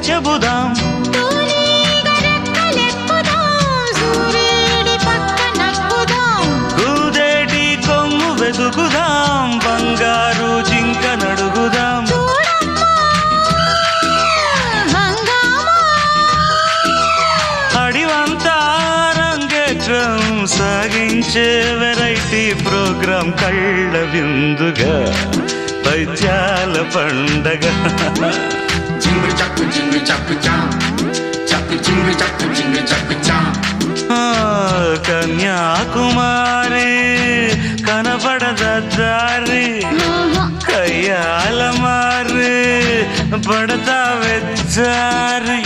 చెబుదాం. కూదేటి కొమ్ము వెతుకుదాం, బంగారు జింక నడుగుదాం. అడివంతా రంగేట్రం సాగించే వెరైటీ ప్రోగ్రాం కళ్ళ విందుగా పైత్యాల పండగ. కన్యాకుమారి కనపడద దారి, కయ్యాల మారి పడతా వెచ్చారి.